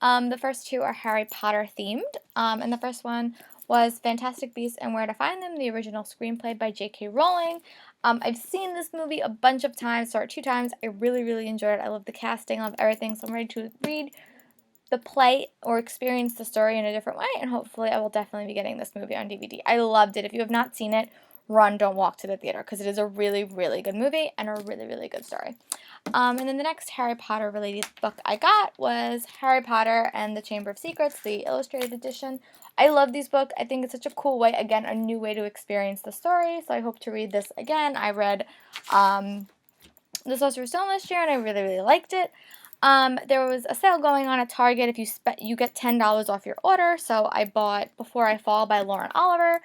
The first two are Harry Potter themed, and the first one was Fantastic Beasts and Where to Find Them, the original screenplay by J.K. Rowling. I've seen this movie a bunch of times, or 2 times. I really, really enjoyed it. I love the casting, I love everything, so I'm ready to read the play or experience the story in a different way, and hopefully I will definitely be getting this movie on DVD. I loved it. If you have not seen it, run, don't walk to the theater, because it is a really, really good movie and a really, really good story. And then the next Harry Potter related book I got was Harry Potter and the Chamber of Secrets, the illustrated edition. I love these books. I think it's such a cool way, again, a new way to experience the story, so I hope to read this again. I read The Sorcerer's Stone last year, and I really, really liked it. There was a sale going on at Target. If you get $10 off your order, so I bought Before I Fall by Lauren Oliver.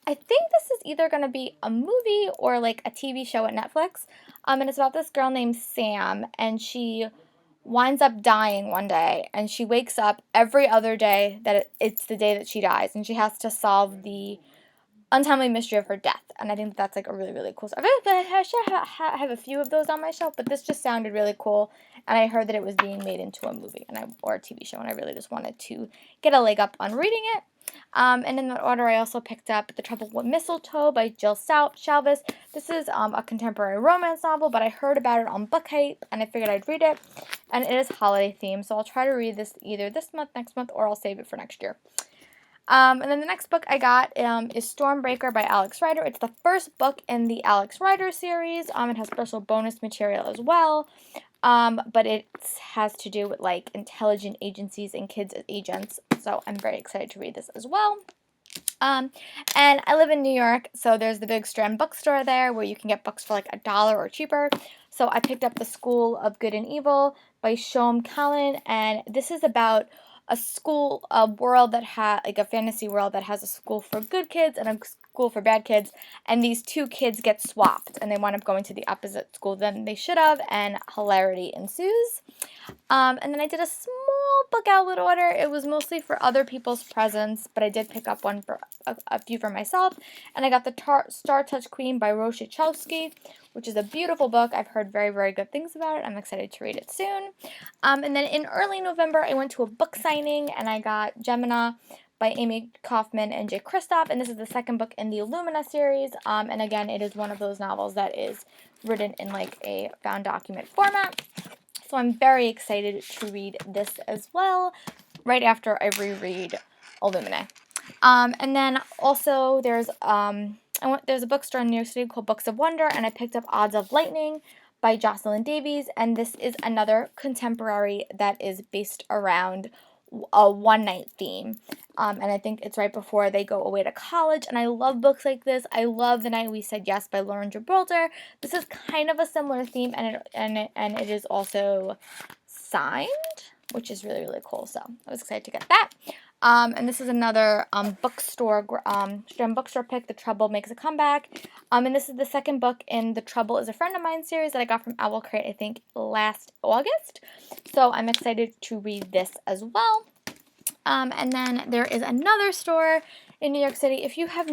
I think this is either going to be a movie or like a TV show at Netflix. And it's about this girl named Sam, and she winds up dying one day, and she wakes up every other day that it's the day that she dies, and she has to solve the untimely mystery of her death. And I think that's like a really, really cool story. I have a few of those on my shelf, but this just sounded really cool, and I heard that it was being made into a movie or a TV show, and I really just wanted to get a leg up on reading it. And in that order, I also picked up The Trouble with Mistletoe by Jill Shalvis. This is a contemporary romance novel, but I heard about it on Book Hype, and I figured I'd read it. And it is holiday themed, so I'll try to read this either this month, next month, or I'll save it for next year. And then the next book I got is Stormbreaker by Alex Rider. It's the first book in the Alex Rider series. It has special bonus material as well. But it has to do with like intelligent agencies and kids as agents. So I'm very excited to read this as well. And I live in New York, so there's the big Strand bookstore there where you can get books for like $1 or cheaper. So I picked up The School of Good and Evil by Shom Callan, and this is about a world that like a fantasy world that has a school for good kids and a school for bad kids, and these two kids get swapped, and they wind up going to the opposite school than they should have, and hilarity ensues. And then I did a small book outlet order. It was mostly for other people's presents, but I did pick up one for a few for myself, and I got the Star Touch Queen by Roshachowski, which is a beautiful book. I've heard very, very good things about it. I'm excited to read it soon. And then in early November, I went to a book signing, and I got Gemina by Amy Kaufman and Jay Kristoff, and this is the second book in the Illumina series, and again, it is one of those novels that is written in like a found document format, so I'm very excited to read this as well, right after I reread Illumina. And then also there's a bookstore in New York City called Books of Wonder, and I picked up Odds of Lightning by Jocelyn Davies, and this is another contemporary that is based around a one-night theme, and I think it's right before they go away to college, and I love books like this. I love The Night We Said Yes by Lauren Gibraltar. This is kind of a similar theme, and it is also signed, which is really, really cool, so I was excited to get that. And this is another Strand bookstore pick, The Trouble Makes a Comeback. And this is the second book in the Trouble is a Friend of Mine series that I got from Owl Crate, I think, last August. So I'm excited to read this as well. And then there is another store in New York City. If you have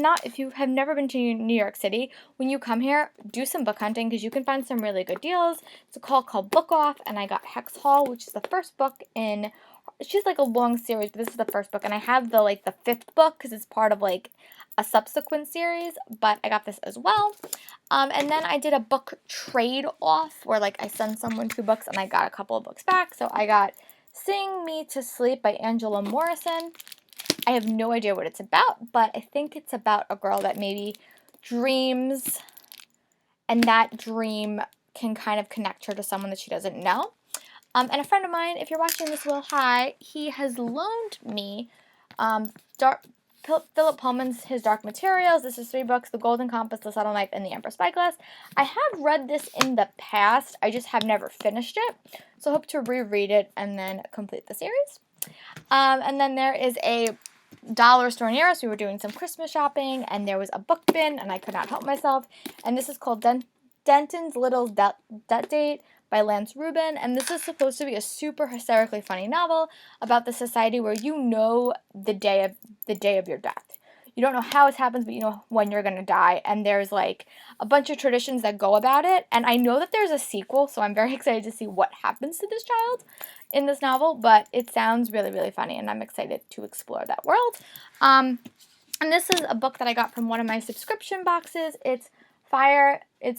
never been to New York City, when you come here, do some book hunting because you can find some really good deals. It's a called Book Off, and I got Hex Hall, which is the first book in. She's like a long series, but this is the first book, and I have the fifth book because it's part of like a subsequent series, but I got this as well. And then I did a book trade off where like I sent someone 2 books and I got a couple of books back. So I got Sing Me to Sleep by Angela Morrison. I have no idea what it's about, but I think it's about a girl that maybe dreams, and that dream can kind of connect her to someone that she doesn't know. And a friend of mine, if you're watching this, Will, hi, he has loaned me Philip Pullman's His Dark Materials. This is 3 books, The Golden Compass, The Subtle Knife, and The Emperor Spyglass. I have read this in the past. I just have never finished it. So I hope to reread it and then complete the series. And then there is a dollar store near us. We were doing some Christmas shopping, and there was a book bin, and I could not help myself. And this is called Denton's Little Debt Date by Lance Rubin, and this is supposed to be a super hysterically funny novel about the society where you know the day of your death. you don't know how it happens, but you know when you're going to die. And there's like a bunch of traditions that go about it. And I know that there's a sequel, so I'm very excited to see what happens to this child in this novel. But it sounds really, really funny, and I'm excited to explore that world. And this is a book that I got from one of my subscription boxes. It's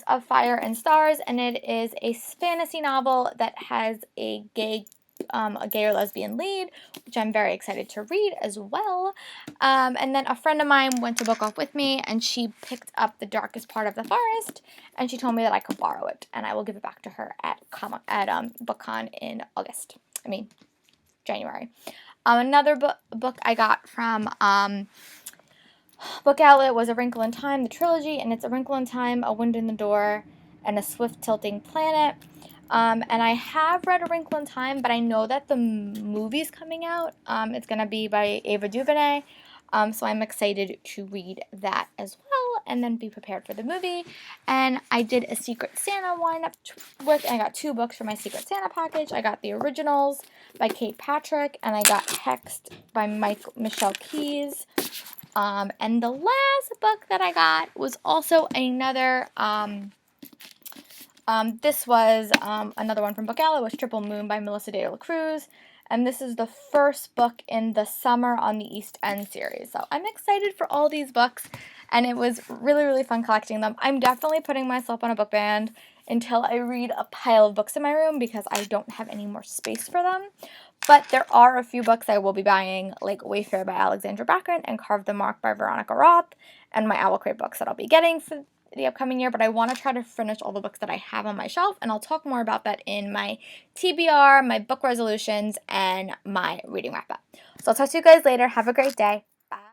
of Fire and Stars, and it is a fantasy novel that has a gay or lesbian lead, which I'm very excited to read as well. And then a friend of mine went to book off with me, and she picked up The Darkest Part of the Forest, and she told me that I could borrow it, and I will give it back to her at BookCon in January. Another book I got from Book Outlet was A Wrinkle in Time, the trilogy, and it's A Wrinkle in Time, A Wind in the Door, and A Swift Tilting Planet. And I have read A Wrinkle in Time, but I know that the movie's coming out. It's going to be by Ava DuVernay, so I'm excited to read that as well, and then be prepared for the movie. And I did a Secret Santa wind-up with, and I got 2 books for my Secret Santa package. I got the originals by Kate Patrick, and I got Hexed by Michelle Keyes. And the last book that I got was also another, this was another one from Book Outlet. It was Triple Moon by Melissa De La Cruz. And this is the first book in the Summer on the East End series. So I'm excited for all these books, and it was really, really fun collecting them. I'm definitely putting myself on a book ban until I read a pile of books in my room because I don't have any more space for them. But there are a few books I will be buying, like Wayfair by Alexandra Bracken and Carve the Mark by Veronica Roth, and my Owl Crate books that I'll be getting for the upcoming year. But I want to try to finish all the books that I have on my shelf, and I'll talk more about that in my TBR, my book resolutions, and my reading wrap-up. So I'll talk to you guys later. Have a great day.